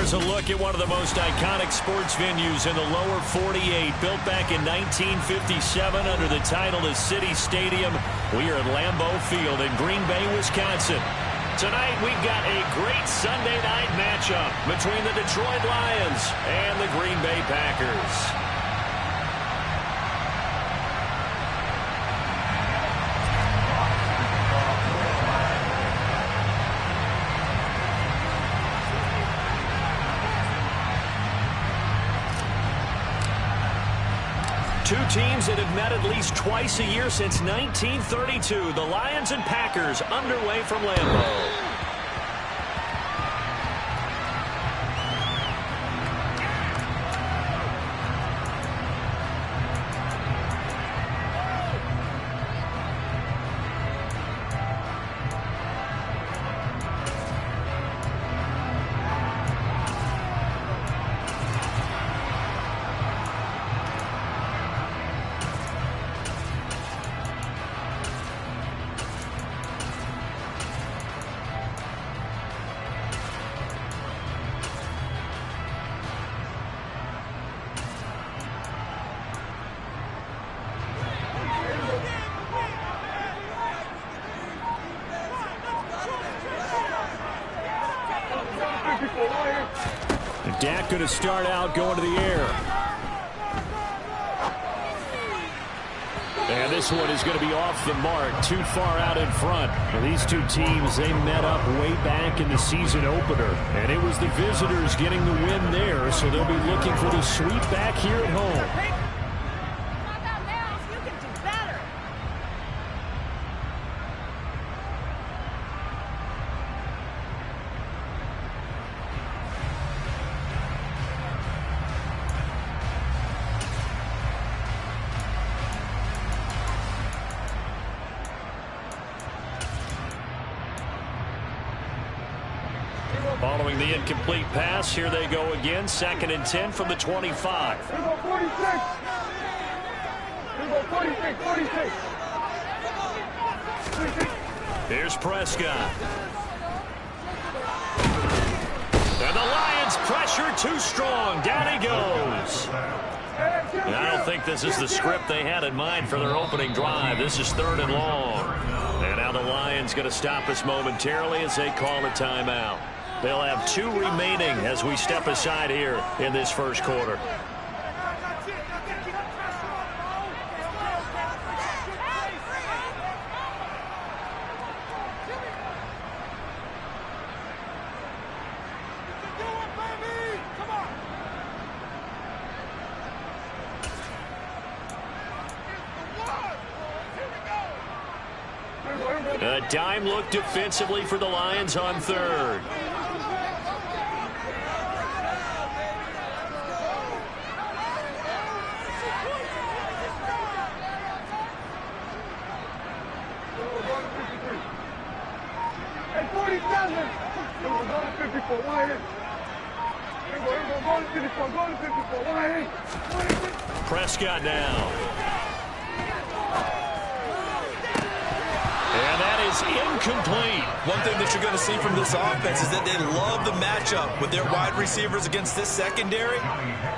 There's a look at one of the most iconic sports venues in the lower 48, built back in 1957 under the title of City Stadium. We are at Lambeau Field in Green Bay, Wisconsin. Tonight, we've got a great Sunday night matchup between the Detroit Lions and the Green Bay Packers. Two teams that have met at least twice a year since 1932. The Lions and Packers underway from Lambeau. Dak going to start out going to the air. And this one is going to be off the mark, too far out in front. Well, these two teams, they met up way back in the season opener. And it was the visitors getting the win there, so they'll be looking for the sweep back here at home. Following the incomplete pass, here they go again. 2nd and 10 from the 25. Here we go, 46. Here we go, 46, 46. 46. Here's Prescott. And the Lions pressure too strong. Down he goes. And I don't think this is the script they had in mind for their opening drive. This is 3rd and long. And now the Lions going to stop us momentarily as they call a timeout. They'll have 2 remaining as we step aside here in this first quarter. A dime look defensively for the Lions on 3rd. Prescott now. And that is incomplete. One thing that you're going to see from this offense is that they love the matchup with their wide receivers against this secondary.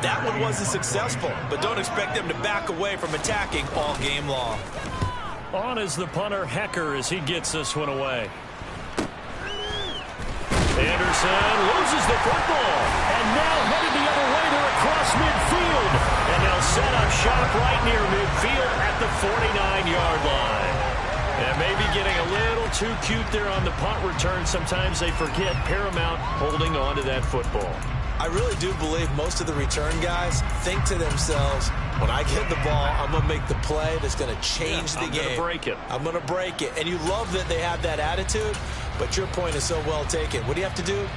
That one wasn't successful, but don't expect them to back away from attacking all game long. On is the punter, Hecker, as he gets this one away. Anderson loses the football. And now headed the other way, they're across midfield. And they'll set up shop right near midfield at the 49-yard line. And maybe getting a little too cute there on the punt return. Sometimes they forget paramount holding on to that football. I really do believe most of the return guys think to themselves, when I get the ball, I'm going to make the play that's going to change the game. I'm going to break it. I'm going to break it. And you love that they have that attitude, but your point is so well taken. What do you have to do?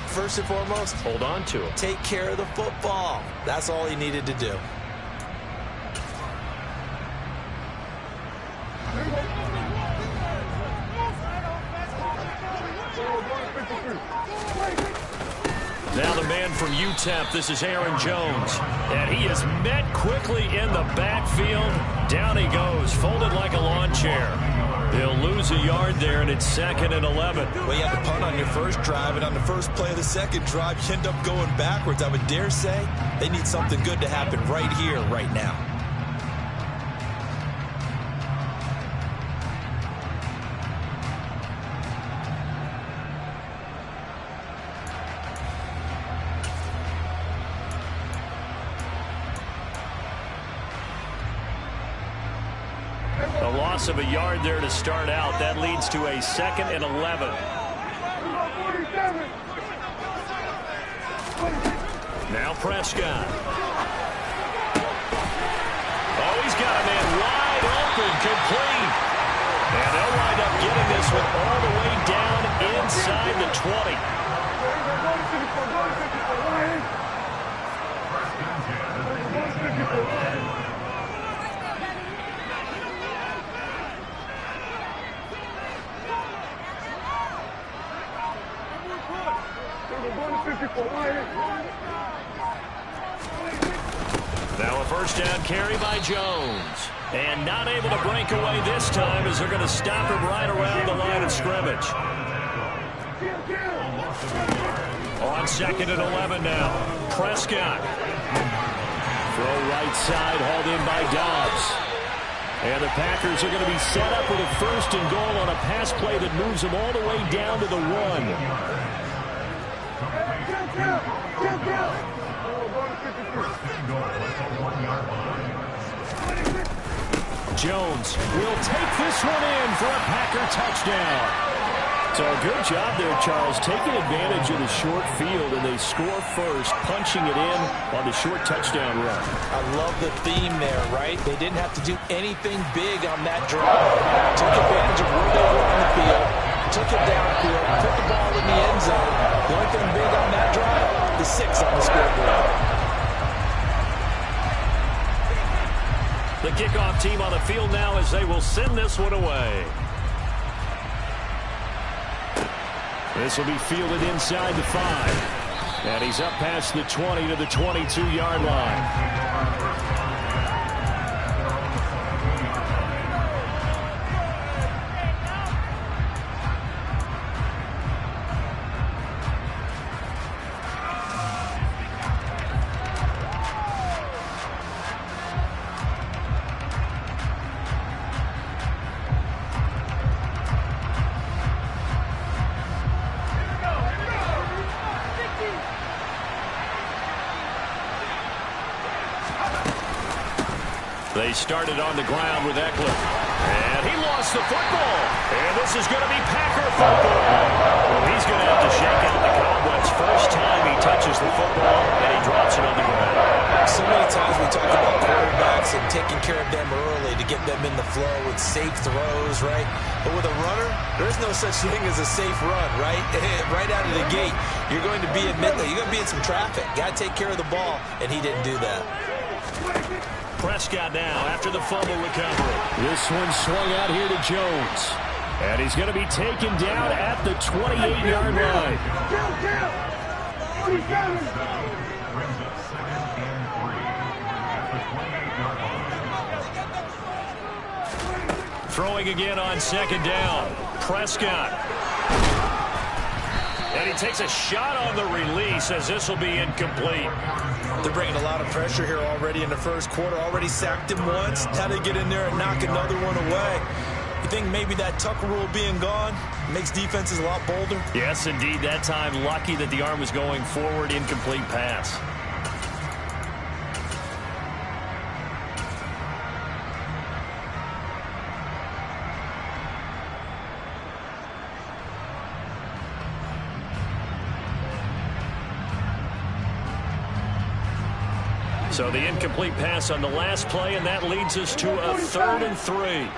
First and foremost, hold on to it. Take care of the football. That's all he needed to do. Now the man from UTEP, this is Aaron Jones. And he is met quickly in the backfield. Down he goes, folded like a lawn chair. They'll lose a yard there, and it's 2nd and 11. Well, you had to punt on your first drive, and on the first play of the second drive, you end up going backwards. I would dare say they need something good to happen right here, right now. A loss of a yard there to start out. That leads to a 2nd and 11. Now Prescott. Oh, he's got a man wide open, complete. And they'll wind up getting this one all the way down inside the 20. Now a first down carry by Jones. And not able to break away this time as they're going to stop him right around the line of scrimmage. On 2nd and 11 now. Prescott. Throw right side, hauled in by Dobbs. And the Packers are going to be set up with a 1st and goal on a pass play that moves them all the way down to the 1. Jones will take this one in for a Packer touchdown. So good job there, Charles, taking advantage of the short field, and they score first, punching it in on the short touchdown run. I love the theme there, right? They didn't have to do anything big on that drive. Took advantage of where they were on the field, took it downfield, put the ball in the end zone. The only thing big on that drive, the 6 on the scoreboard. The kickoff team on the field now as they will send this one away. This will be fielded inside the 5. And he's up past the 20 to the 22-yard line. They started on the ground with Eckler. And he lost the football. And this is going to be Packer football. Well, he's going to have to shake out the cobwebs first time he touches the football, and he drops it on the ground. So many times we talk about quarterbacks and taking care of them early to get them in the flow with safe throws, right? But with a runner, there's no such thing as a safe run, right? Right out of the gate, you're going to be you're going to be in some traffic. Got to take care of the ball, and he didn't do that. Prescott now after the fumble recovery. This one swung out here to Jones. And he's going to be taken down at the 28-yard line. Throwing again on 2nd down. Prescott. And he takes a shot on the release as this will be incomplete. They're bringing a lot of pressure here already in the first quarter. Already sacked him once. Now they get in there and knock another one away. You think maybe that Tucker rule being gone makes defenses a lot bolder? Yes, indeed. That time, lucky that the arm was going forward. Incomplete pass. So the incomplete pass on the last play, and that leads us to a 3rd and 3.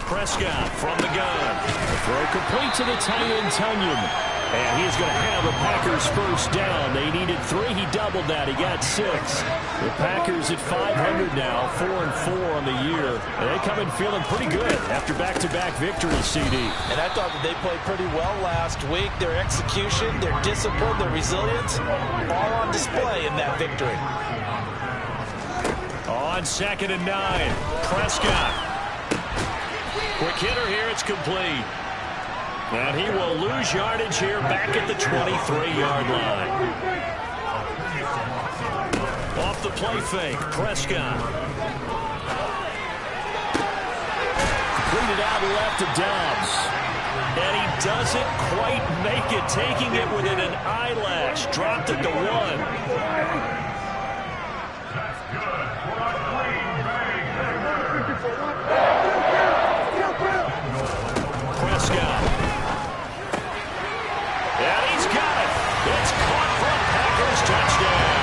Prescott from the gun. The throw complete to the tight end, Tunyon. And he's going to have the Packers first down. They needed 3. He doubled that. He got 6. The Packers at 500 now, 4-4 on the year. And they come in feeling pretty good after back-to-back victories, CD. And I thought that they played pretty well last week. Their execution, their discipline, their resilience, all on display in that victory. on 2nd and 9. Prescott. Quick hitter here. It's complete. And he will lose yardage here back at the 23-yard line. Off the play fake. Prescott. Completed out left to Dobbs. And he doesn't quite make it, taking it within an eyelash. Dropped at the 1. Prescott. And he's got it. It's caught for a Packers touchdown.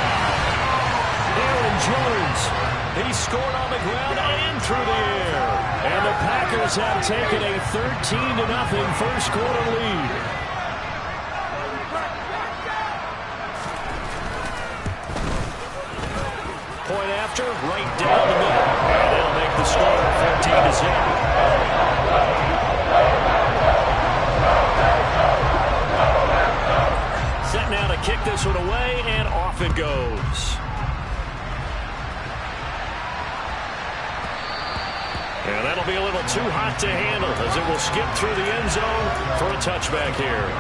Aaron Jones. He scored on the ground and through the air. And the Packers have taken a 13-0 first quarter lead. Point after, right down the middle. And they'll make the score 14-0. Set now to kick this one away, and off it goes. And that'll be a little too hot to handle as it will skip through the end zone for a touchback here.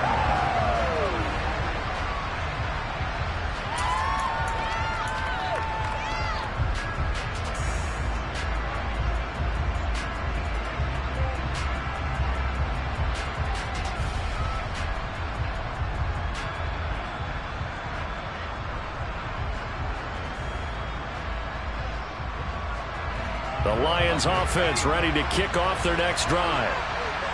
The Lions offense ready to kick off their next drive.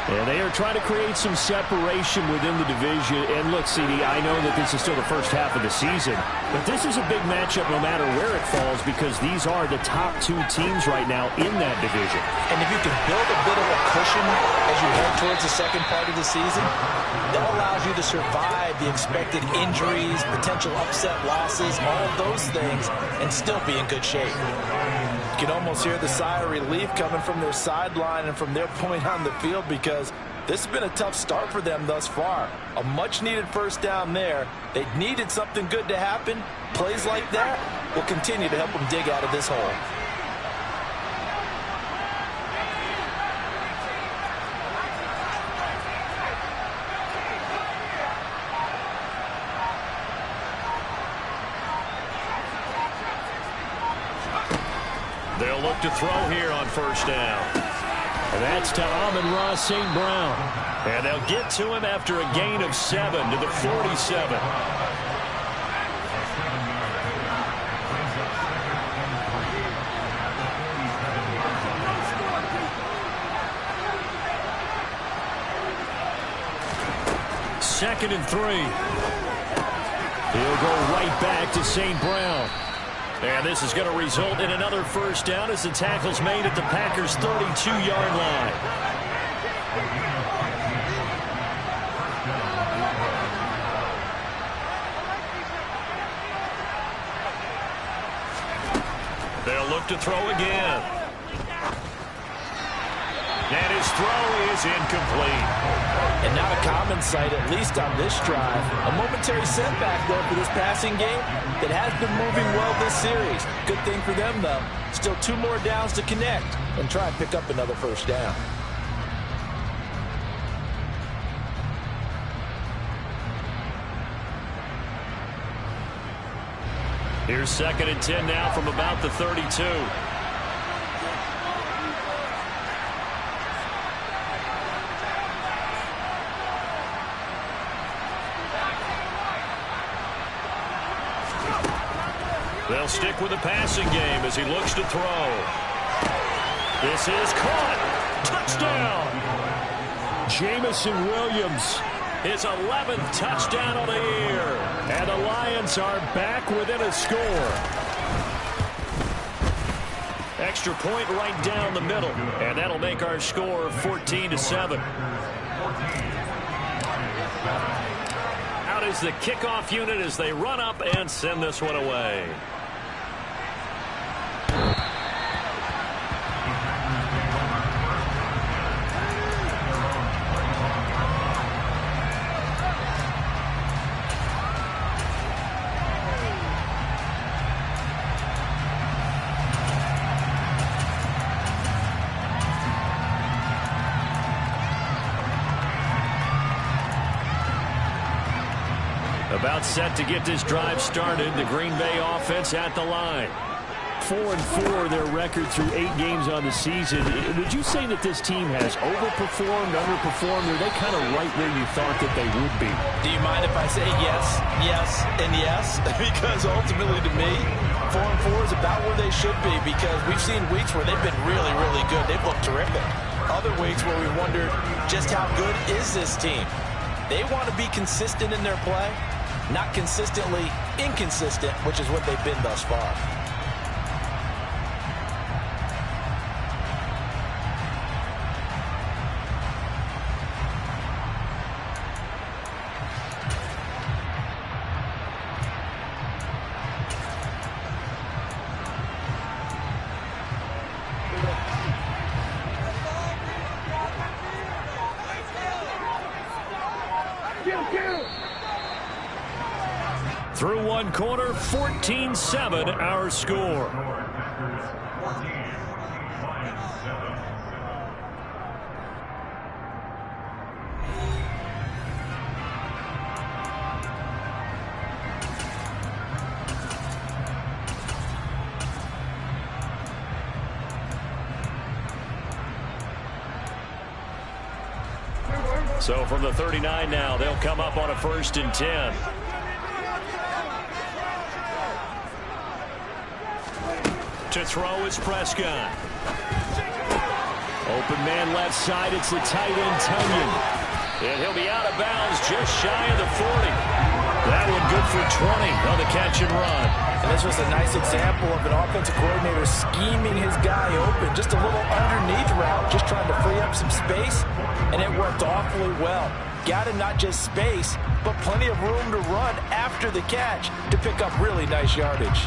And they are trying to create some separation within the division. And look, CD, I know that this is still the first half of the season, but this is a big matchup no matter where it falls because these are the top 2 teams right now in that division. And if you can build a bit of a cushion as you head towards the second part of the season, that allows you to survive the expected injuries, potential upset losses, all of those things, and still be in good shape. You can almost hear the sigh of relief coming from their sideline and from their point on the field because this has been a tough start for them thus far. A much-needed first down there. They needed something good to happen. Plays like that will continue to help them dig out of this hole. They'll look to throw here on first down. And that's to Amon-Ra St. Brown. And they'll get to him after a gain of 7 to the 47. Second and 3. He'll go right back to St. Brown. And this is going to result in another first down as the tackle's made at the Packers' 32-yard line. They'll look to throw again. And his throw is incomplete. And not a common sight, at least on this drive. A momentary setback, though, for this passing game that has been moving well this series. Good thing for them, though. Still 2 more downs to connect and try and pick up another first down. Here's 2nd and 10 now from about the 32. They'll stick with the passing game as he looks to throw. This is caught. Touchdown. Jamison Williams, his 11th touchdown of the year. And the Lions are back within a score. Extra point right down the middle. And that'll make our score 14-7. Out is the kickoff unit as they run up and send this one away. About set to get this drive started. The Green Bay offense at the line. 4-4 their record through 8 games on the season. Would you say that this team has overperformed, underperformed, or are they kind of right where you thought that they would be? Do you mind if I say yes, yes, and yes? Because ultimately to me, 4-4 is about where they should be, because we've seen weeks where they've been really, really good. They've looked terrific. Other weeks where we wondered just how good is this team. They want to be consistent in their play, not consistently inconsistent, which is what they've been thus far. Through one quarter, 14-7 our score. So from the 39 now, they'll come up on a 1st and 10. To throw is Prescott. Open man left side. It's the tight end, Tunyon. And he'll be out of bounds just shy of the 40. That one good for 20 on the catch and run. And this was a nice example of an offensive coordinator scheming his guy open. Just a little underneath route, just trying to free up some space. And it worked awfully well. Got him not just space, but plenty of room to run after the catch to pick up really nice yardage.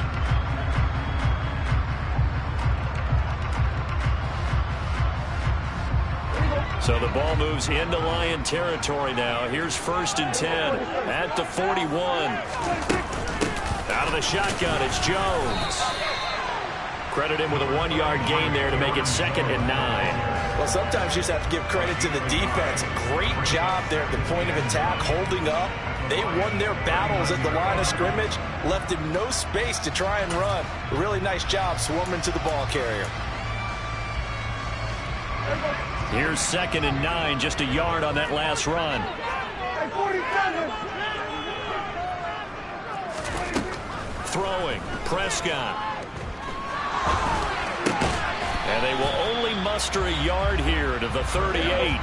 So the ball moves into Lion territory now. Here's 1st and 10 at the 41. Out of the shotgun, it's Jones. Credit him with a 1-yard gain there to make it 2nd and 9. Well, sometimes you just have to give credit to the defense. Great job there at the point of attack, holding up. They won their battles at the line of scrimmage, left him no space to try and run. A really nice job swarming to the ball carrier. Here's 2nd and 9, just a yard on that last run. Throwing, Prescott. And they will only muster a yard here to the 38.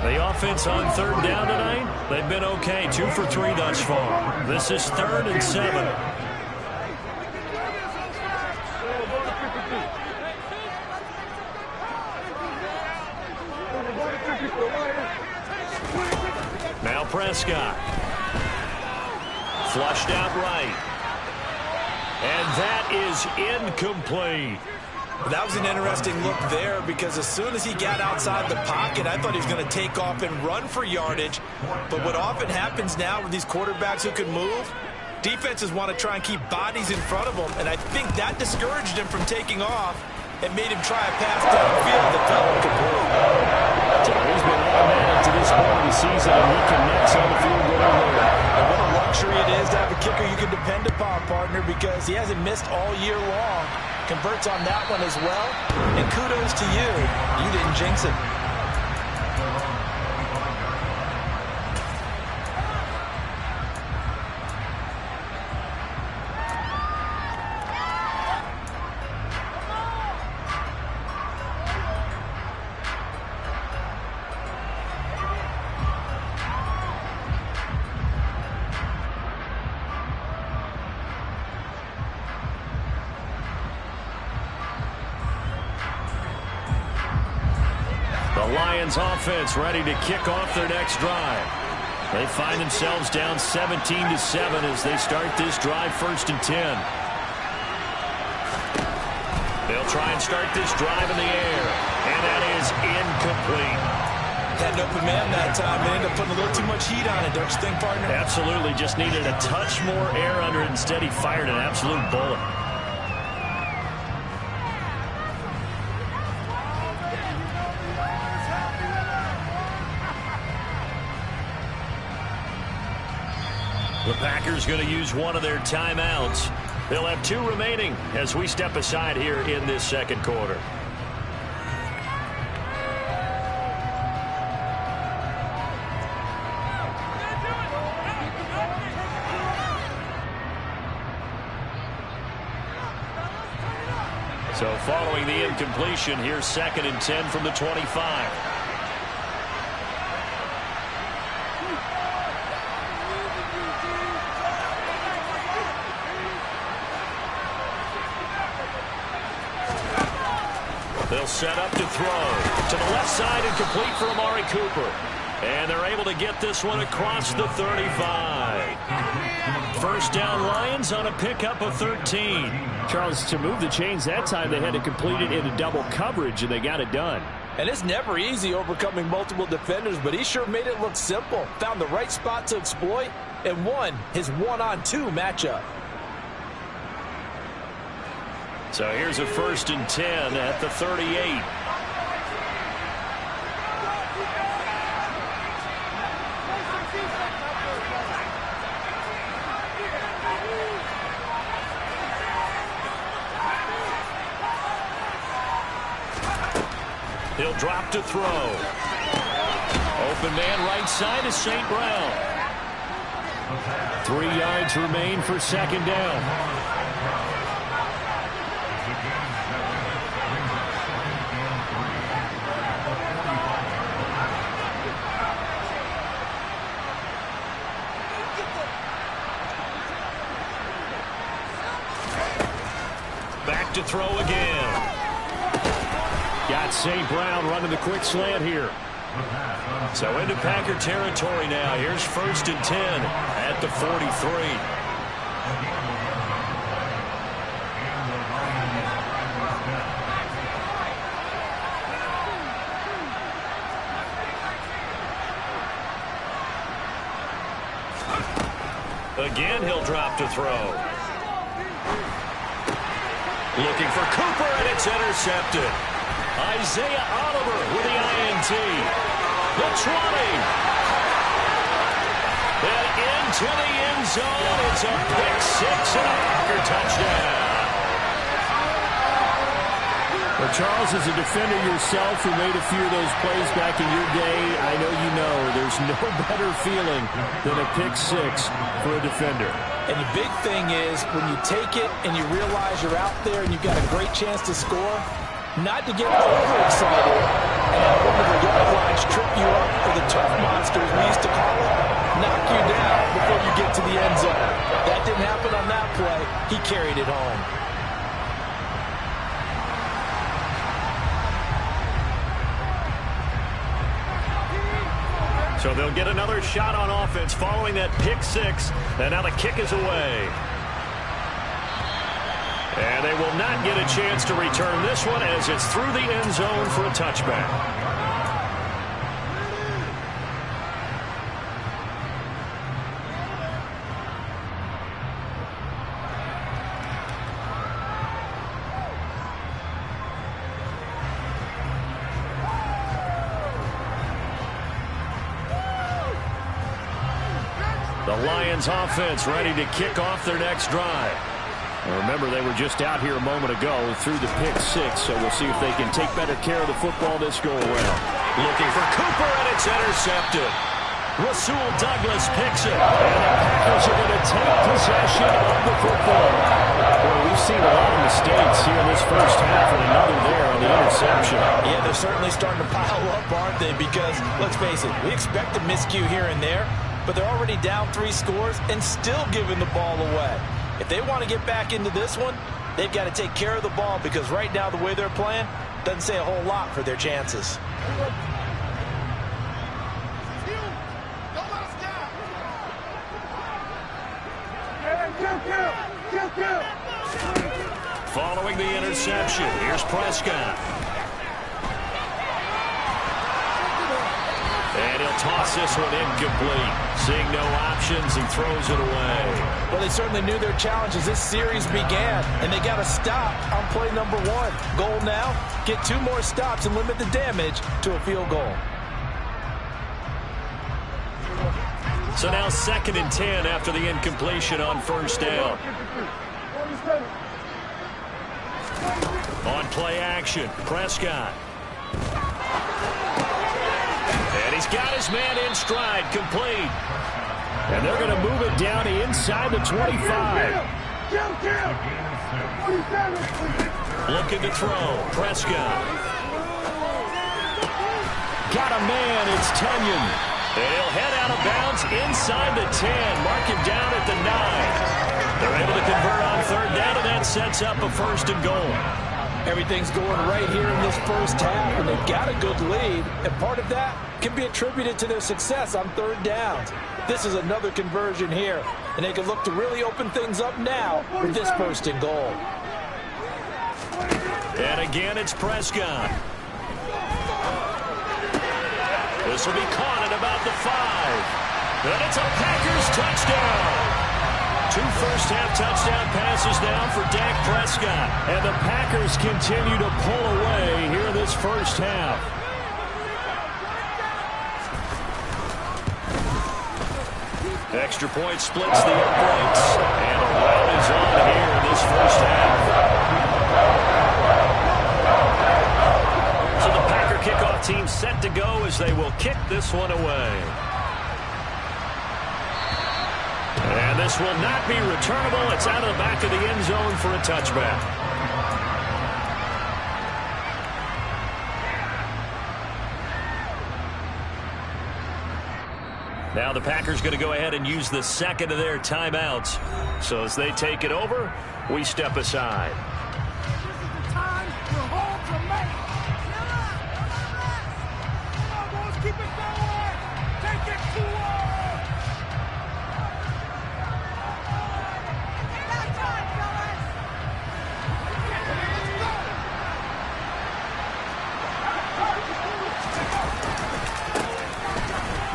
The offense on 3rd down tonight, they've been okay, 2 for 3 thus far. This is 3rd and 7. Now Prescott. Flushed out right. And that is incomplete. That was an interesting look there, because as soon as he got outside the pocket, I thought he was going to take off and run for yardage. But what often happens now with these quarterbacks who can move, defenses want to try and keep bodies in front of them. And I think that discouraged him from taking off and made him try a pass downfield that fell incomplete. He's been automatic to this point of the season, and he connects on the field goal there. And what a luxury it is to have a kicker you can depend upon, partner, because he hasn't missed all year long. Converts on that one as well. And kudos to you. You didn't jinx it. Lions offense ready to kick off their next drive. They find themselves down 17-7 as they start this drive, 1st and 10. They'll try and start this drive in the air, and that is incomplete. Had an open man that time and ended up putting a little too much heat on it, don't you think, partner? Absolutely, just needed a touch more air under it. Instead, he fired an absolute bullet. the Packers going to use one of their timeouts. They'll have 2 remaining as we step aside here in this second quarter. So following the incompletion, here's 2nd and 10 from the 25. They'll set up to throw. To the left side and complete for Amari Cooper. And they're able to get this one across the 35. First down Lions on a pickup of 13. Charles, to move the chains that time, they had to complete it into double coverage, and they got it done. And it's never easy overcoming multiple defenders, but he sure made it look simple. Found the right spot to exploit and won his 1-on-2 matchup. So here's a 1st and 10 at the 38. He'll drop to throw. Open man right side is St. Brown. 3 yards remain for 2nd down. Back to throw again. Got St. Brown running the quick slant here. So into Packer territory now. Here's 1st and 10 at the 43. Again, he'll drop to throw. Looking for Cooper, and it's intercepted. Isaiah Oliver with the INT. The 20. And into the end zone. It's a pick 6 and a Packer touchdown. Well, Charles, as a defender yourself who made a few of those plays back in your day, I know you know there's no better feeling than a pick 6 for a defender. And the big thing is when you take it and you realize you're out there and you've got a great chance to score, not to get overexcited and have one of the yard lines trip you up, or the turf monsters we used to call it, knock you down before you get to the end zone. That didn't happen on that play. He carried it home. So they'll get another shot on offense following that pick 6. And now the kick is away. And they will not get a chance to return this one as it's through the end zone for a touchback. The Lions offense ready to kick off their next drive. And remember, they were just out here a moment ago through the pick 6, so we'll see if they can take better care of the football this go-around. Looking for Cooper, and it's intercepted. Rasul Douglas picks it. And the Packers are going to take possession of the football. Well, we've seen a lot of mistakes here in this first half, and another there on the interception. Yeah, they're certainly starting to pile up, aren't they? Because, let's face it, we expect a miscue here and there, but they're already down 3 scores and still giving the ball away. If they want to get back into this one, they've got to take care of the ball, because right now the way they're playing doesn't say a whole lot for their chances. Following the interception, here's Prescott. And he'll toss this one incomplete. Seeing no options, he throws it away. Well, they certainly knew their challenge as this series began, and they got to stop on play number 1. Goal now, get 2 more stops and limit the damage to a field goal. So now 2nd and 10 after the incompletion on first down. On play action, Prescott. And he's got his man in stride, complete. And they're going to move it down inside the 25. Looking to throw, Prescott. Got a man, it's Tunyon. And he'll head out of bounds inside the 10. Mark him down at the 9. They're able to convert on 3rd down, and that sets up a 1st and goal. Everything's going right here in this first half, and they've got a good lead. And part of that can be attributed to their success on 3rd downs. This is another conversion here, and they can look to really open things up now with this 1st and goal. And again, it's Prescott. This will be caught at about the 5. And it's a Packers touchdown. 2 first-half touchdown passes now for Dak Prescott. And the Packers continue to pull away here in this first half. Extra point splits the uprights. And a run is on here in this first half. So the Packer kickoff team set to go as they will kick this one away. And this will not be returnable. It's out of the back of the end zone for a touchback. Now the Packers going to go ahead and use the 2nd of their timeouts. So as they take it over, we step aside.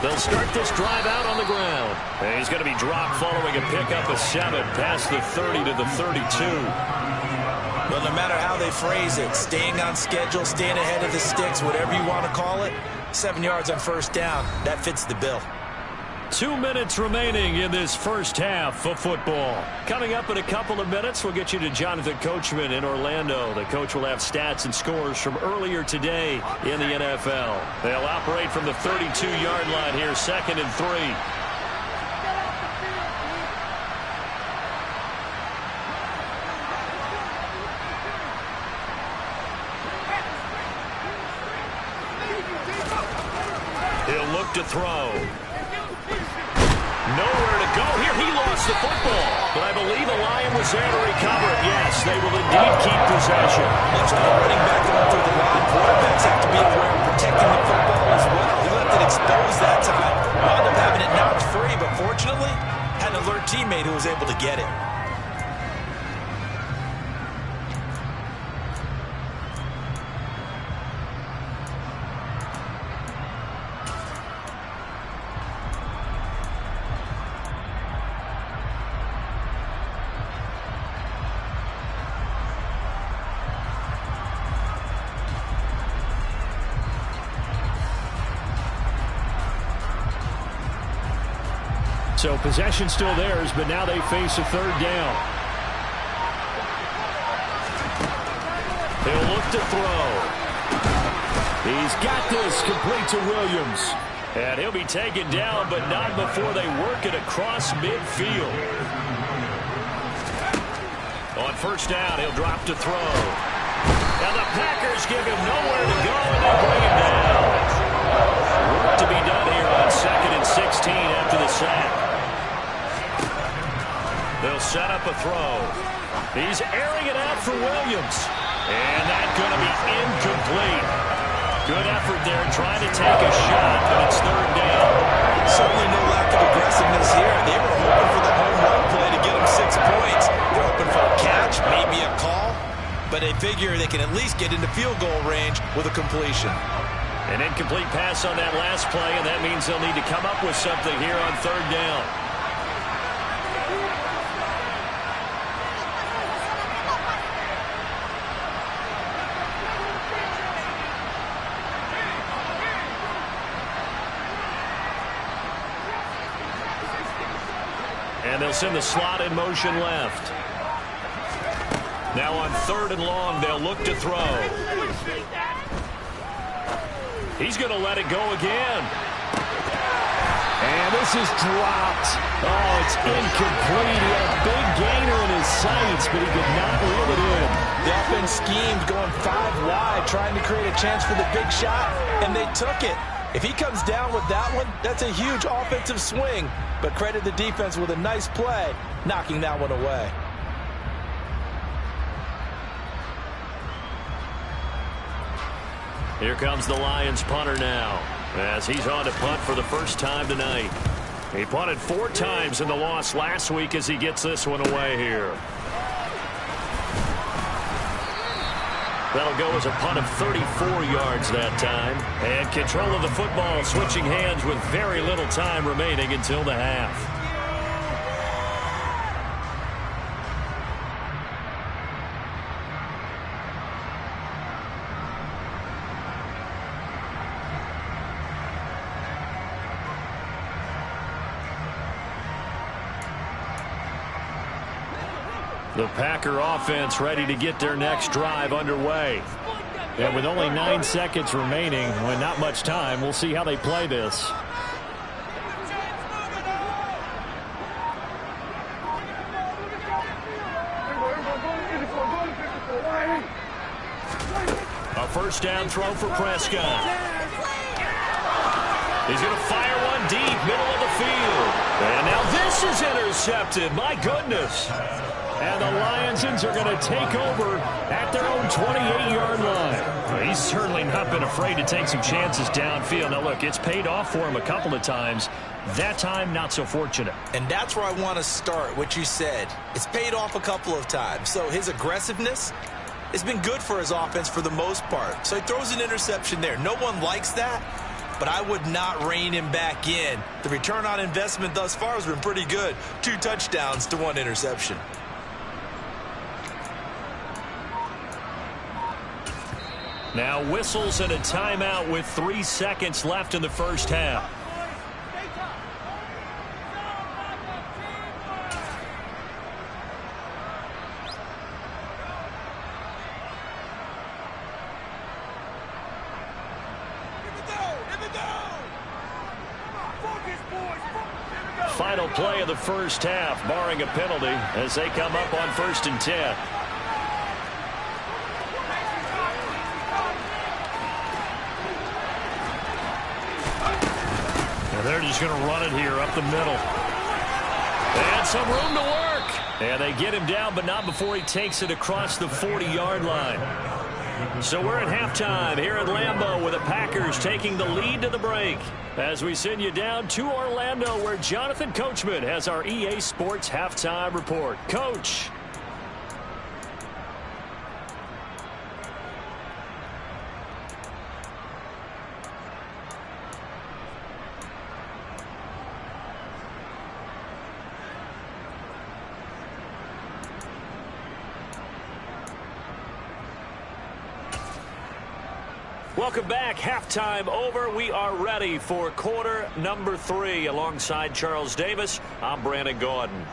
They'll start this drive out on the ground. And he's going to be dropped following a pickup of 7 past the 30 to the 32. Well, no matter how they phrase it, staying on schedule, staying ahead of the sticks, whatever you want to call it, 7 yards on 1st down, that fits the bill. 2 minutes remaining in this first half of football. Coming up in a couple of minutes, we'll get you to Jonathan Coachman in Orlando. The coach will have stats and scores from earlier today in the NFL. They'll operate from the 32-yard line here, 2nd and 3. He'll look to throw. Nowhere to go here. He lost the football. But I believe a Lion was there to recover it. Yes, they will indeed keep possession. Let's go running back going through the line. Quarterbacks have to be aware of protecting the football as well. He left it exposed that time. Wound up having it knocked free, but fortunately, had an alert teammate who was able to get it. So possession still theirs, but now they face a 3rd down. He'll look to throw. He's got this, complete to Williams. And he'll be taken down, but not before they work it across midfield. On 1st down, he'll drop to throw. And the Packers give him nowhere to go, and they bring him down. Work to be done here on 2nd and 16 after the sack. They'll set up a throw. He's airing it out for Williams. And that's going to be incomplete. Good effort there trying to take a shot, but it's 3rd down. Certainly no lack of aggressiveness here. They were hoping for the home run play to get them 6 points. They're hoping for a catch, maybe a call, but they figure they can at least get into field goal range with a completion. An incomplete pass on that last play, and that means they'll need to come up with something here on 3rd down. And they'll send the slot in motion left. Now on 3rd and long, they'll look to throw. He's going to let it go again. And this is dropped. Oh, it's incomplete. He had a big gainer in his sights, but he could not reel it in. The offense schemed going 5 wide, trying to create a chance for the big shot, and they took it. If he comes down with that one, that's a huge offensive swing. But credit the defense with a nice play, knocking that one away. Here comes the Lions punter now, as he's on to punt for the first time tonight. He punted 4 times in the loss last week as he gets this one away here. That'll go as a punt of 34 yards that time. And control of the football switching hands with very little time remaining until the half. The Packer offense ready to get their next drive underway. And with only 9 seconds remaining, when not much time, we'll see how they play this. A first down throw for Prescott. He's going to fire one deep, middle of the field. And now this is intercepted. My goodness. And the Lionsons are going to take over at their own 28-yard line. Well, he's certainly not been afraid to take some chances downfield. Now, look, it's paid off for him a couple of times. That time, not so fortunate. And that's where I want to start, what you said. It's paid off a couple of times. So his aggressiveness has been good for his offense for the most part. So he throws an interception there. No one likes that, but I would not rein him back in. The return on investment thus far has been pretty good. 2 touchdowns to 1 interception. Now whistles and a timeout with 3 seconds left in the first half. Final play of the first half, barring a penalty, as they come up on 1st and 10. They're just going to run it here up the middle. And some room to work. And they get him down, but not before he takes it across the 40-yard line. So we're at halftime here at Lambeau with the Packers taking the lead to the break. As we send you down to Orlando, where Jonathan Coachman has our EA Sports halftime report. Coach. Welcome back. Halftime over. We are ready for quarter number 3. Alongside Charles Davis, I'm Brandon Gordon.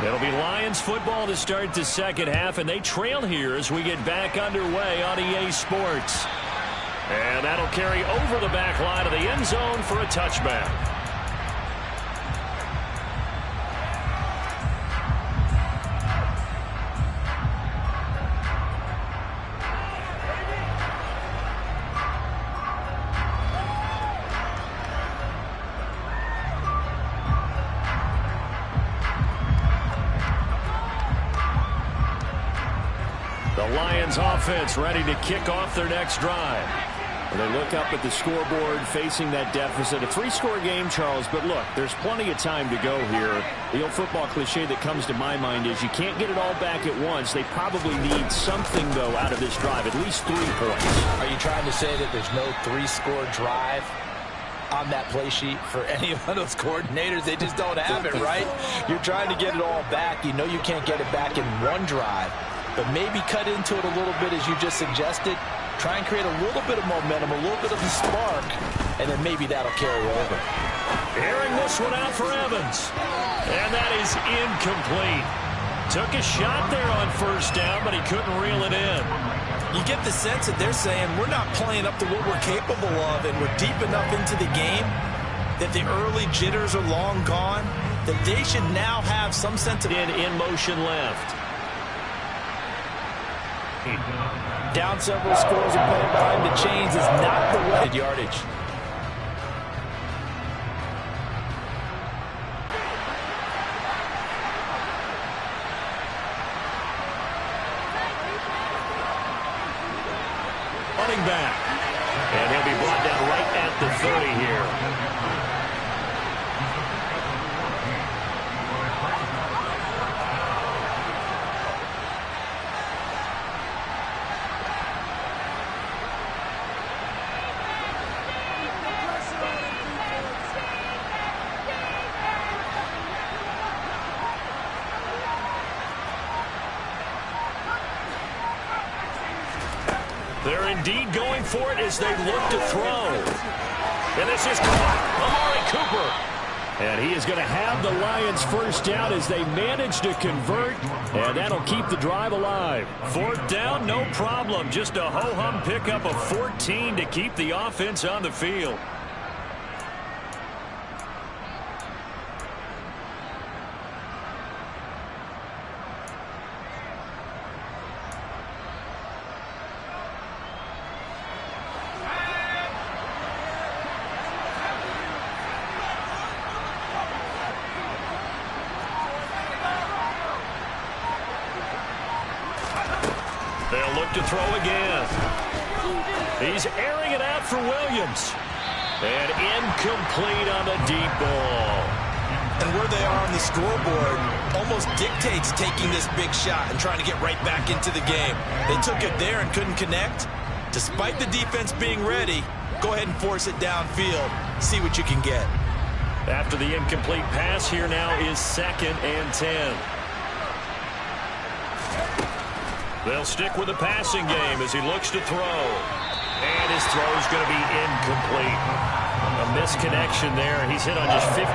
It'll be Lions football to start the second half, and they trail here as we get back underway on EA Sports. And that'll carry over the back line of the end zone for a touchback. The Lions offense ready to kick off their next drive. They look up at the scoreboard facing that deficit. A 3-score game, Charles, but look, there's plenty of time to go here. The old football cliche that comes to my mind is you can't get it all back at once. They probably need something, though, out of this drive, at least 3 points. Are you trying to say that there's no 3-score drive on that play sheet for any of those coordinators? They just don't have it, right? You're trying to get it all back. You know you can't get it back in one drive. but maybe cut into it a little bit as you just suggested. Try and create a little bit of momentum, a little bit of a spark, and then maybe that'll carry over. Airing this one out for Evans. And that is incomplete. Took a shot there on first down, but he couldn't reel it in. You get the sense that they're saying we're not playing up to what we're capable of, and we're deep enough into the game that the early jitters are long gone, that they should now have some sense of in motion left. Down several scores and playing behind the chains is not the way. Yardage. Running back. And he'll be brought down right at the 30 here. They're indeed going for it as they look to throw. And this is caught. Amari Cooper. And he is going to have the Lions first down as they manage to convert. And that'll keep the drive alive. Fourth down, no problem. Just a ho-hum pickup of 14 to keep the offense on the field. They'll look to throw again. He's airing it out for Williams. And incomplete on the deep ball. And where they are on the scoreboard almost dictates taking this big shot and trying to get right back into the game. They took it there and couldn't connect. Despite the defense being ready, go ahead and force it downfield. See what you can get. After the incomplete pass, here now is 2nd and 10. They'll stick with the passing game as he looks to throw. And his throw is going to be incomplete. A misconnection there. He's hit on just 50%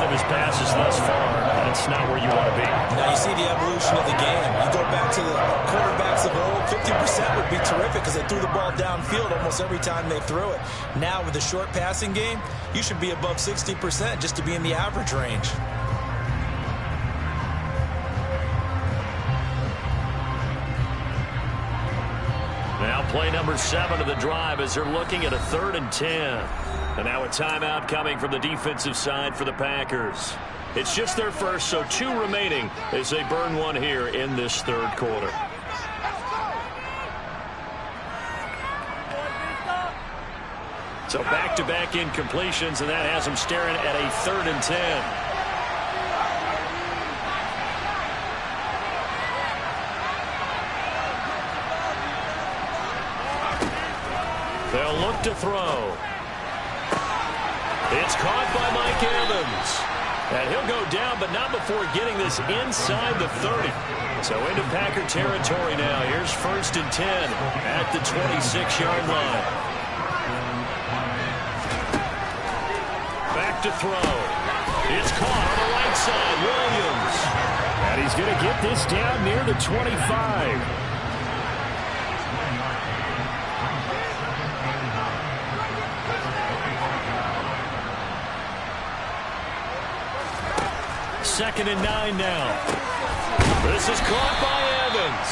of his passes thus far. That's not where you want to be. Now you see the evolution of the game. You go back to the quarterbacks of old, 50% would be terrific because they threw the ball downfield almost every time they threw it. Now with the short passing game, you should be above 60% just to be in the average range. Now play number 7 of the drive as they're looking at a 3rd and 10. And now a timeout coming from the defensive side for the Packers. It's just their first, so 2 remaining as they burn one here in this 3rd quarter. So back-to-back incompletions, and that has them staring at a 3rd and 10. They'll look to throw. It's caught by Mike Evans. And he'll go down, but not before getting this inside the 30. So into Packer territory now. Here's 1st and 10 at the 26-yard line. Back to throw. It's caught on the right side. Williams. And he's going to get this down near the 25. Second and 9 now. This is caught by Evans.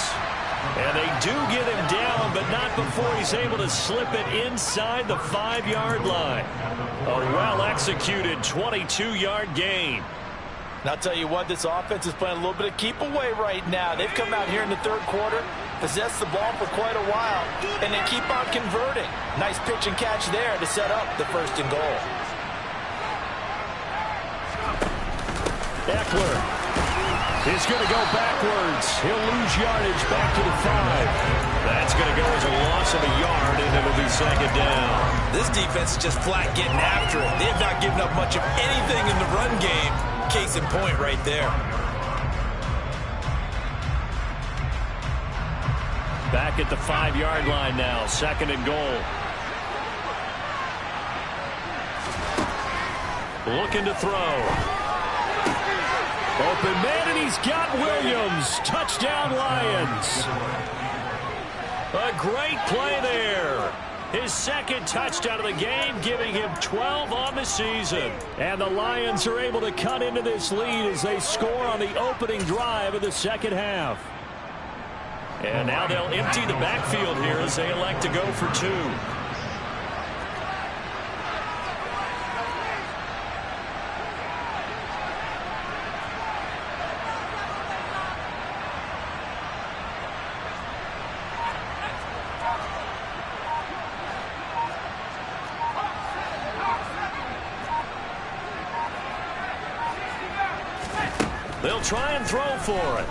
And they do get him down, but not before he's able to slip it inside the 5-yard line. A well-executed 22-yard gain. And I'll tell you what, this offense is playing a little bit of keep away right now. They've come out here in the 3rd quarter, possessed the ball for quite a while, and they keep on converting. Nice pitch and catch there to set up the 1st and goal. Eckler is going to go backwards. He'll lose yardage back to the 5. That's going to go as a loss of a yard, and it'll be 2nd down. This defense is just flat getting after it. They have not given up much of anything in the run game. Case in point right there. Back at the 5-yard line now, 2nd and goal. Looking to throw. Open man, and he's got Williams. Touchdown, Lions. A great play there. His 2nd touchdown of the game, giving him 12 on the season. And the Lions are able to cut into this lead as they score on the opening drive of the 2nd half. And now they'll empty the backfield here as they elect to go for 2. They'll try and throw for it.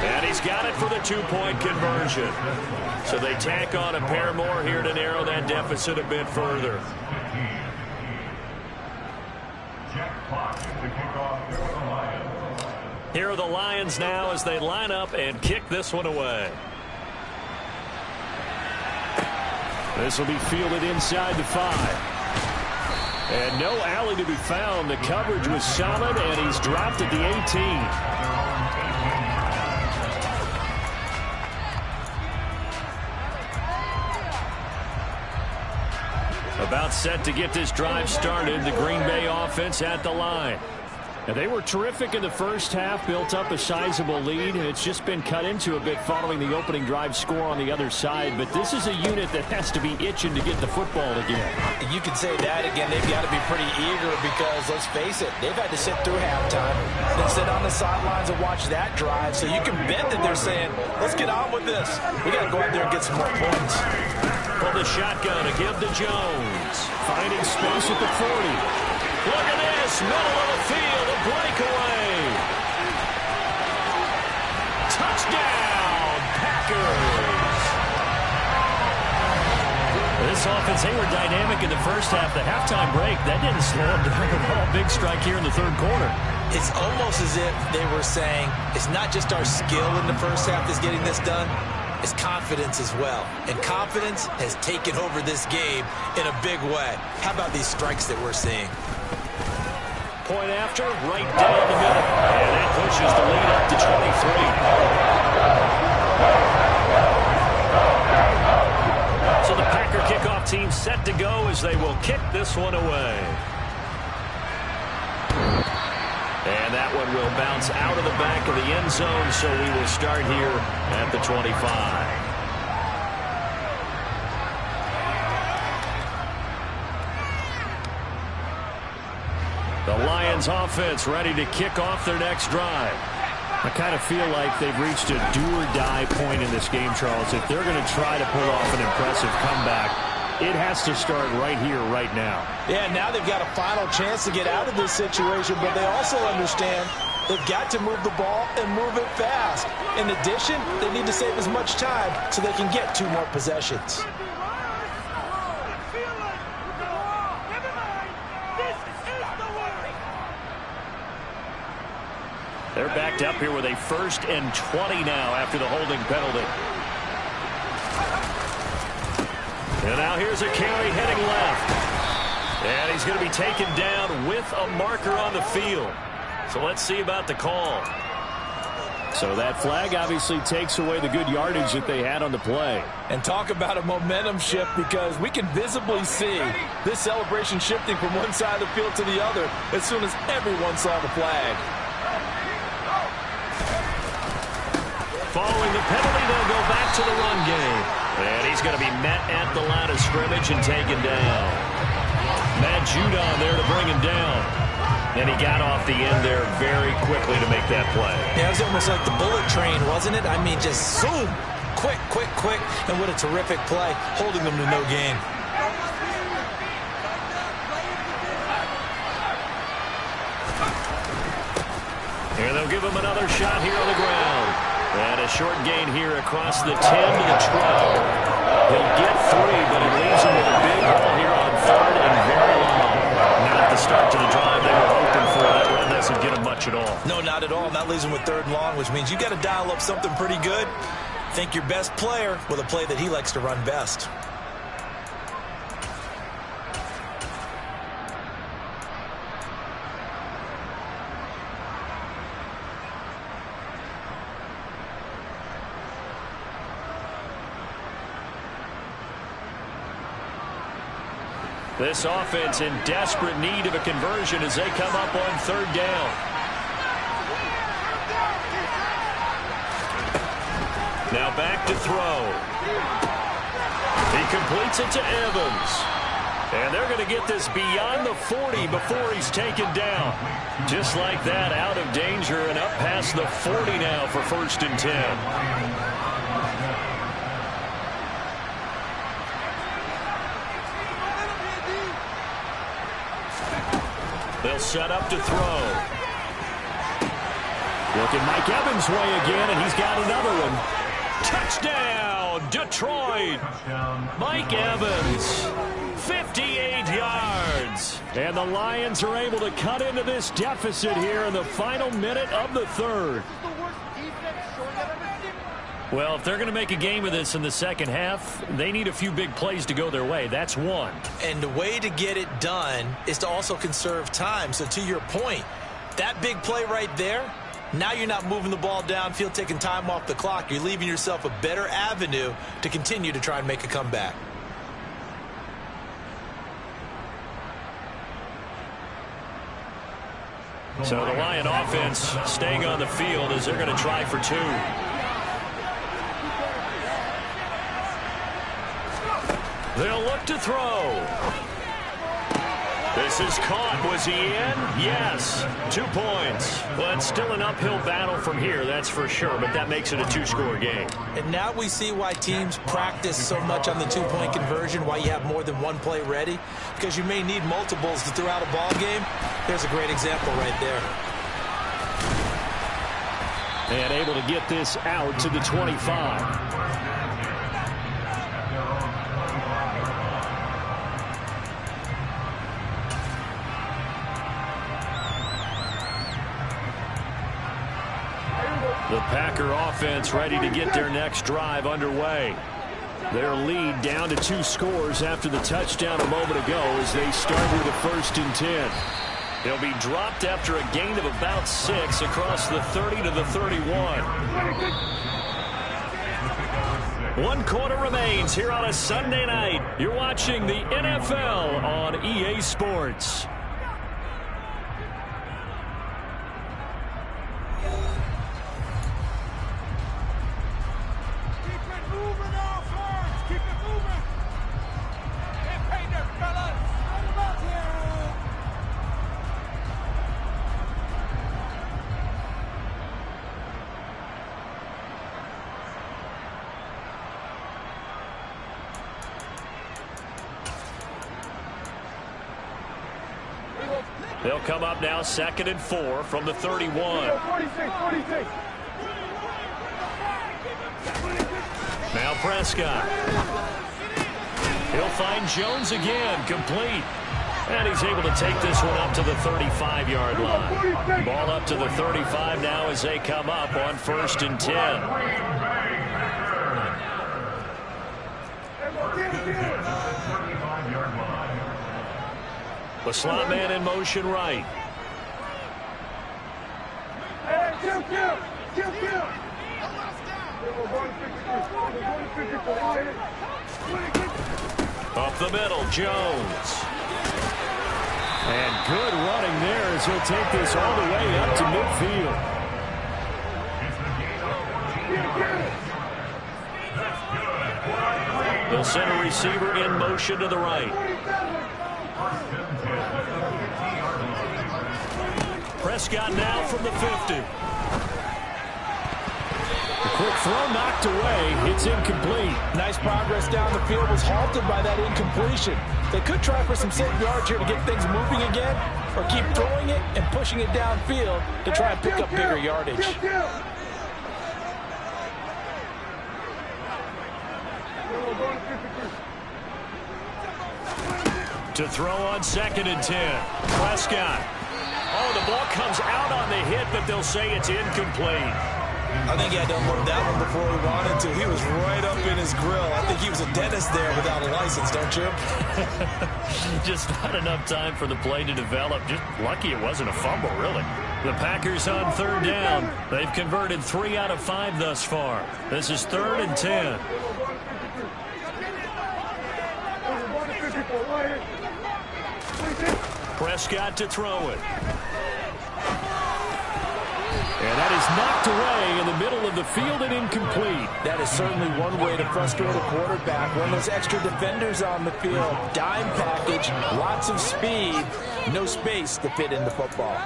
And he's got it for the 2-point conversion. So they tack on a pair more here to narrow that deficit a bit further. Here are the Lions now as they line up and kick this one away. This will be fielded inside the 5. And no alley to be found. The coverage was solid, and he's dropped at the 18. About set to get this drive started, the Green Bay offense at the line. Now, they were terrific in the first half, built up a sizable lead, and it's just been cut into a bit following the opening drive score on the other side. But this is a unit that has to be itching to get the football again. You can say that again. They've got to be pretty eager because, let's face it, they've had to sit through halftime, then sit on the sidelines and watch that drive. So you can bet that they're saying, let's get on with this. We got to go out there and get some more points. Pull the shotgun to give to Jones. Finding space at the 40. Look at this, middle of the field, a breakaway. Touchdown, Packers. This offense, they were dynamic in the first half. The halftime break, that didn't slow them down at all. Big strike here in the 3rd quarter. It's almost as if they were saying, it's not just our skill in the first half that's getting this done, it's confidence as well. And confidence has taken over this game in a big way. How about these strikes that we're seeing? Point after, right down the middle. And that pushes the lead up to 23. So the Packer kickoff team set to go as they will kick this one away. And that one will bounce out of the back of the end zone, so we will start here at the 25. The Lions offense ready to kick off their next drive. I kind of feel like they've reached a do-or-die point in this game, Charles. If they're going to try to pull off an impressive comeback, it has to start right here, right now. Yeah, now they've got a final chance to get out of this situation, but they also understand they've got to move the ball and move it fast. In addition, they need to save as much time so they can get 2 more possessions. They're backed up here with a 1st and 20 now after the holding penalty. And now here's a carry heading left. And he's going to be taken down with a marker on the field. So let's see about the call. So that flag obviously takes away the good yardage that they had on the play. And talk about a momentum shift, because we can visibly see this celebration shifting from one side of the field to the other as soon as everyone saw the flag. Following the penalty, they'll go back to the run game. And he's going to be met at the line of scrimmage and taken down. Matt Judon there to bring him down. And he got off the end there very quickly to make that play. Yeah, it was almost like the bullet train, wasn't it? I mean, just zoom. Quick, quick, quick. And what a terrific play, holding them to no gain. And they'll give him another shot here on the ground. And a short gain here across the 10 to the 12. He'll get 3, but it leaves him with a big hole here on 3rd and very long. Not the start to the drive they were hoping for. That run doesn't get him much at all. No, not at all. That leaves them with 3rd and long, which means you got to dial up something pretty good. Think your best player with a play that he likes to run best. This offense in desperate need of a conversion as they come up on 3rd down. Now back to throw. He completes it to Evans. And they're going to get this beyond the 40 before he's taken down. Just like that, out of danger and up past the 40 now for 1st and 10. They'll set up to throw. Looking Mike Evans' way again, and he's got another one. Touchdown, Detroit. Mike Evans, 58 yards. And the Lions are able to cut into this deficit here in the final minute of the 3rd. Well, if they're going to make a game of this in the second half, they need a few big plays to go their way. That's one. And the way to get it done is to also conserve time. So to your point, that big play right there, now you're not moving the ball downfield, taking time off the clock. You're leaving yourself a better avenue to continue to try and make a comeback. So the Lion offense staying on the field as they're going to try for 2. They'll look to throw. This is caught. Was he in? Yes. 2 points. But still an uphill battle from here, that's for sure. But that makes it a 2-score game. And now we see why teams practice so much on the 2-point conversion, why you have more than one play ready. Because you may need multiples to throw out a ball game. There's a great example right there. And able to get this out to the 25. The Packer offense ready to get their next drive underway. Their lead down to 2 scores after the touchdown a moment ago as they start with a 1st and 10. They'll be dropped after a gain of about 6 across the 30 to the 31. 1 quarter remains here on a Sunday night. You're watching the NFL on EA Sports. They'll come up now 2nd and 4 from the 31. 46. Now Prescott. He'll find Jones again, complete. And he's able to take this one up to the 35-yard line. Ball up to the 35 now as they come up on 1st and 10. The slot man in motion right. Up the middle, Jones. And good running there as he'll take this all the way up to midfield. They'll send a receiver in motion to the right. Prescott now from the 50. The quick throw knocked away. It's incomplete. Nice progress down the field, was halted by that incompletion. They could try for some safe yards here to get things moving again, or keep throwing it and pushing it downfield to try and pick up bigger yardage. To throw on 2nd and 10. Prescott. Oh, the ball comes out on the hit, but they'll say it's incomplete. I think he had to unload that one before he wanted to. He was right up in his grill. I think he was a dentist there without a license, don't you? Just not enough time for the play to develop. Just lucky it wasn't a fumble, really. The Packers on third down. They've converted 3 out of 5 thus far. This is 3rd and 10. Prescott to throw it. And that is knocked away in the middle of the field and incomplete. That is certainly one way to frustrate a quarterback. When there's extra defenders on the field, dime package, lots of speed, no space to fit in the football.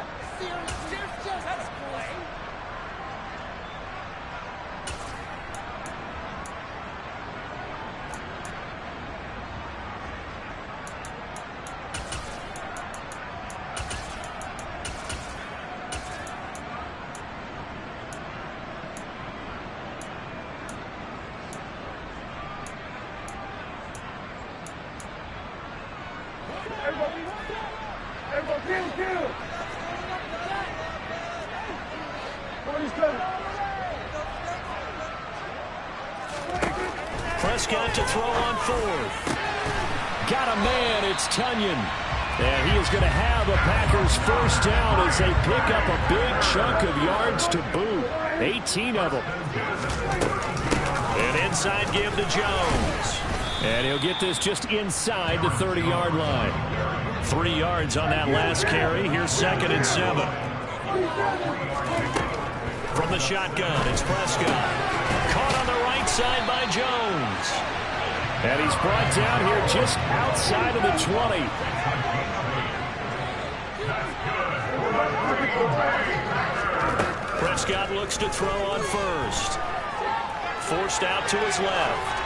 Prescott to throw on 4th. Got a man, it's Tunyon. And he is going to have a Packers first down as they pick up a big chunk of yards to boot. 18 of them. An inside give to Jones. And he'll get this just inside the 30-yard line. 3 yards on that last carry. Here's 2nd and 7. From the shotgun, it's Prescott. Caught on the right side by Jones. And he's brought down here just outside of the 20. Prescott looks to throw on 1st. Forced out to his left.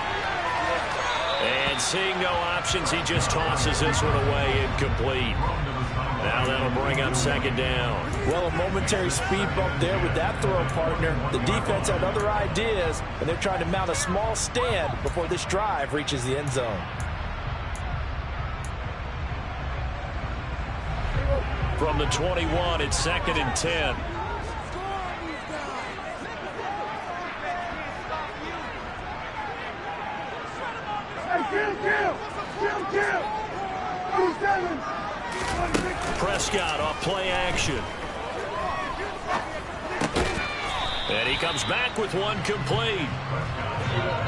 And seeing no options, he just tosses this one away incomplete. Now that'll bring up 2nd down. Well, a momentary speed bump there with that throw, partner. The defense had other ideas, and they're trying to mount a small stand before this drive reaches the end zone. From the 21, it's 2nd and 10. Prescott off play action. And he comes back with one complete.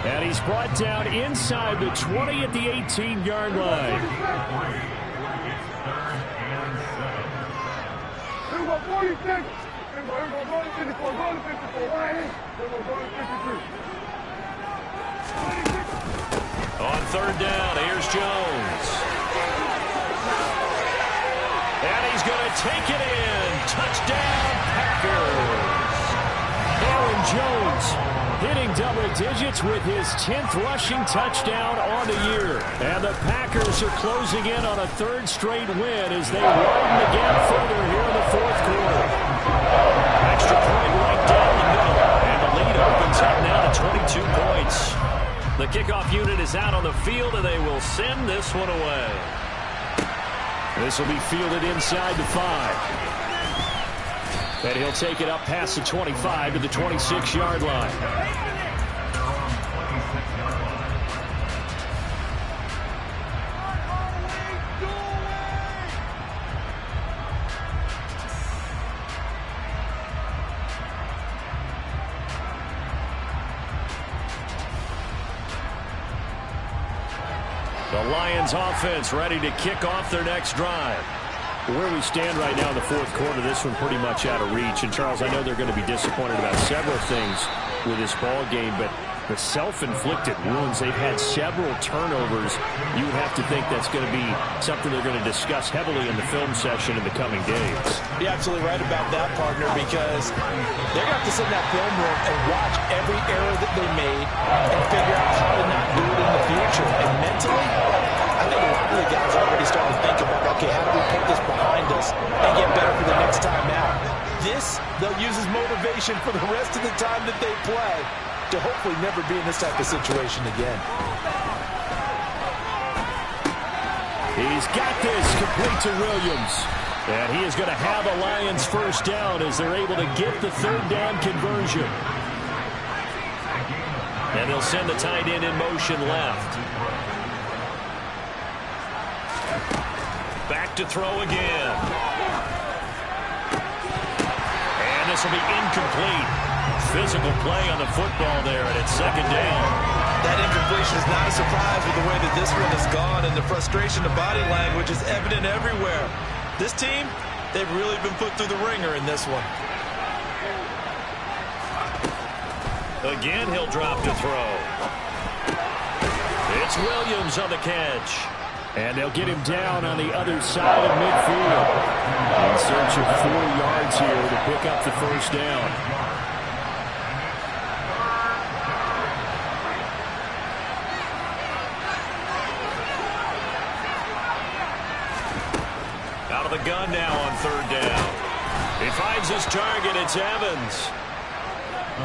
And he's brought down inside the 20 at the 18-yard line. 46. On 3rd down, here's Jones. And he's going to take it in. Touchdown, Packers. Aaron Jones hitting double digits with his 10th rushing touchdown on the year. And the Packers are closing in on a 3rd straight win as they widen the gap further here in the 4th quarter. Extra point right down the middle. And the lead opens up now to 22 points. The kickoff unit is out on the field, and they will send this one away. This will be fielded inside the 5. And he'll take it up past the 25 to the 26-yard line. The Lions offense ready to kick off their next drive. Where we stand right now in the 4th quarter, this one pretty much out of reach. And, Charles, I know they're going to be disappointed about several things with this ball game, but the self-inflicted wounds, they've had several turnovers. You would have to think that's going to be something they're going to discuss heavily in the film session in the coming days. You're absolutely right about that, partner, because they're going to have to sit in that film room and watch every error that they made and figure out how to not do it in the future. And mentally, I think a lot of the guys are already starting to think about, okay, how do we put this behind us and get better for the next time out? This, they'll use as motivation for the rest of the time that they play to hopefully never be in this type of situation again. He's got this complete to Williams. And he is going to have a Lions first down as they're able to get the third down conversion. And they'll send the tight end in motion left. Back to throw again. And this will be incomplete. Physical play on the football there, and it's second down. That incompletion is not a surprise with the way that this one has gone, and the frustration of body language is evident everywhere. This team, they've really been put through the ringer in this one. Again, he'll drop to throw. It's Williams on the catch. And they'll get him down on the other side of midfield. In search of 4 yards here to pick up the first down. Out of the gun now on third down. He finds his target. It's Evans.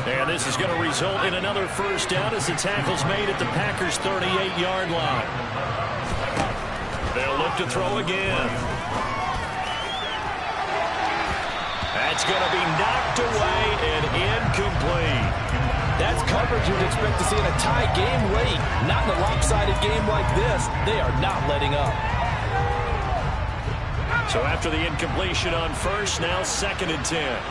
And this is going to result in another first down as the tackle's made at the Packers' 38-yard line. They'll look to throw again. That's going to be knocked away and incomplete. That's coverage you'd expect to see in a tie game late. Not in a lopsided game like this. They are not letting up. So after the incompletion on first, now 2nd and 10.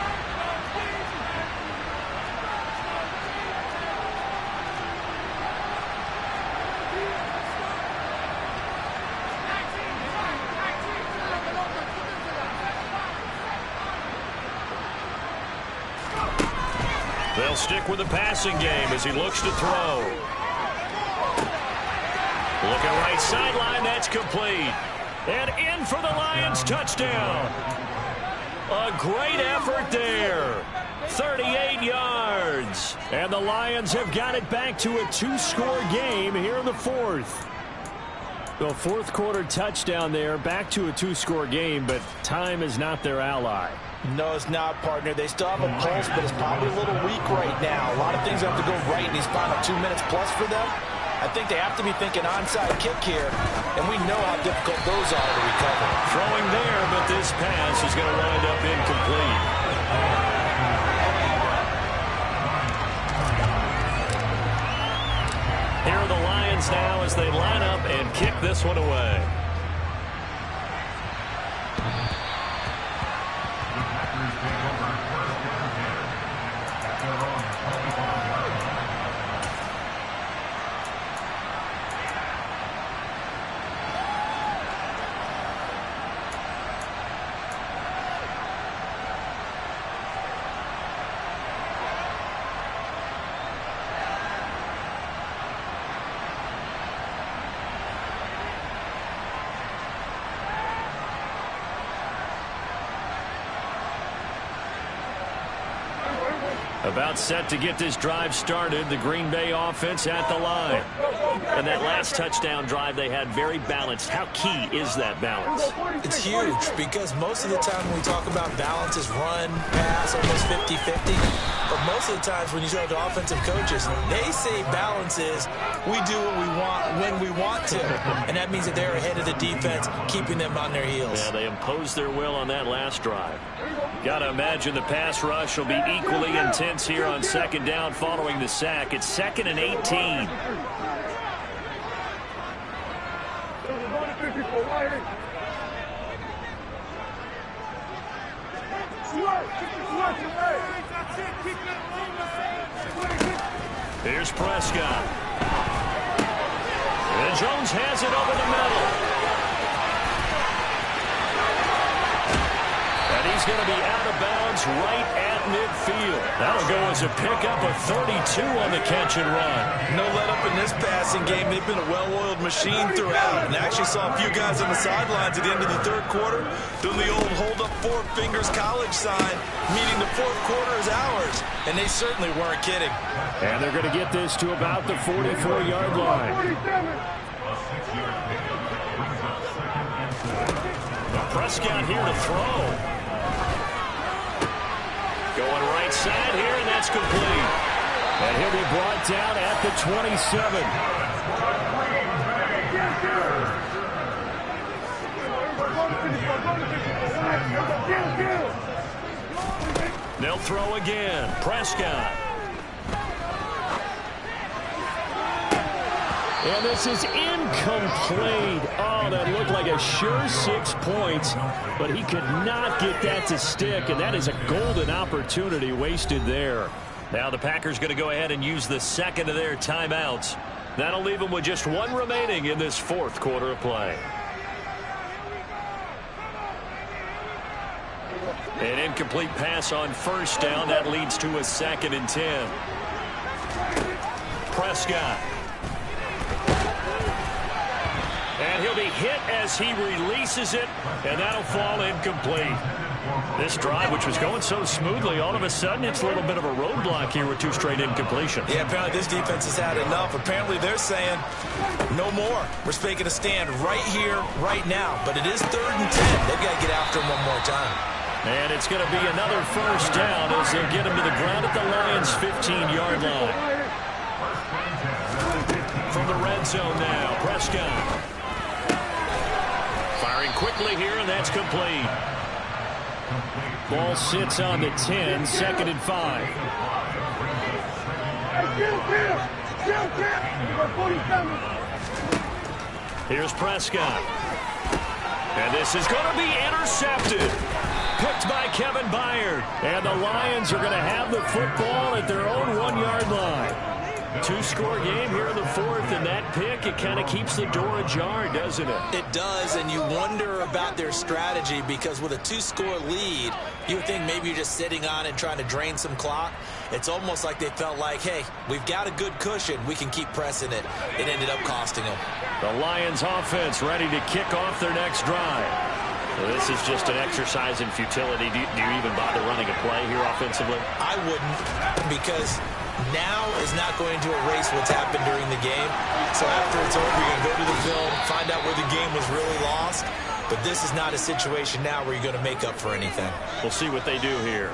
They'll stick with the passing game as he looks to throw. Looking right sideline, that's complete. And in for the Lions touchdown. A great effort there. 38 yards. And the Lions have got it back to a 2-score game here in the 4th. The 4th quarter touchdown there, back to a 2-score game, but time is not their ally. No, it's not, partner. They still have a pulse, but it's probably a little weak right now. A lot of things have to go right in these final 2 minutes plus for them. I think they have to be thinking onside kick here, and we know how difficult those are to recover. Throwing there, but this pass is going to wind up incomplete. Here are the Lions now as they line up and kick this one away. About set to get this drive started. The Green Bay offense at the line. And that last touchdown drive they had very balanced. How key is that balance? It's huge because most of the time when we talk about balance is run, pass, almost 50-50. But most of the times when you talk to offensive coaches, they say balance is we do what we want when we want to. And that means that they're ahead of the defense, keeping them on their heels. Yeah, they imposed their will on that last drive. Got to imagine the pass rush will be equally intense here on 2nd down following the sack. It's 2nd and 18. Here's Prescott. And Jones has it over the middle. And he's going to be out of bounds right at midfield. That'll go as a pickup of 32 on the catch and run. No let up in this passing game. They've been a well-oiled machine throughout. And I actually saw a few guys on the sidelines at the end of the 3rd quarter doing the old hold up 4 fingers college sign, meaning the 4th quarter is ours. And they certainly weren't kidding. And they're going to get this to about the 44-yard line. Prescott here to throw. Going right side here, and that's complete. And he'll be brought down at the 27. They'll throw again. Prescott. And this is incomplete. Oh, that looked like a sure 6 points, but he could not get that to stick, and that is a golden opportunity wasted there. Now the Packers going to go ahead and use the second of their timeouts. That'll leave them with just one remaining in this fourth quarter of play. An incomplete pass on first down. That leads to a 2nd and 10. Prescott. And he'll be hit as he releases it, and that'll fall incomplete. This drive, which was going so smoothly, all of a sudden it's a little bit of a roadblock here with 2 straight incompletions. Yeah, apparently this defense has had enough. Apparently they're saying no more. We're making a stand right here, right now. But it is 3rd and 10. They've got to get after him one more time. And it's going to be another first down as they get him to the ground at the Lions' 15-yard line. From the red zone now, Prescott. Firing quickly here, and that's complete. Ball sits on the 10, 2nd and 5. Here's Prescott. And this is going to be intercepted. Picked by Kevin Byard. And the Lions are going to have the football at their own 1-yard line. 2-score game here in the fourth, and that pick, it kind of keeps the door ajar, doesn't it? It does, and you wonder about their strategy because with a 2-score lead, you would think maybe you're just sitting on it trying to drain some clock. It's almost like they felt like, hey, we've got a good cushion. We can keep pressing it. It ended up costing them. The Lions offense ready to kick off their next drive. So this is just an exercise in futility. Do you even bother running a play here offensively? I wouldn't, because now is not going to erase what's happened during the game. So after it's over, you're going to go to the film, find out where the game was really lost. But this is not a situation now where you're going to make up for anything. We'll see what they do here.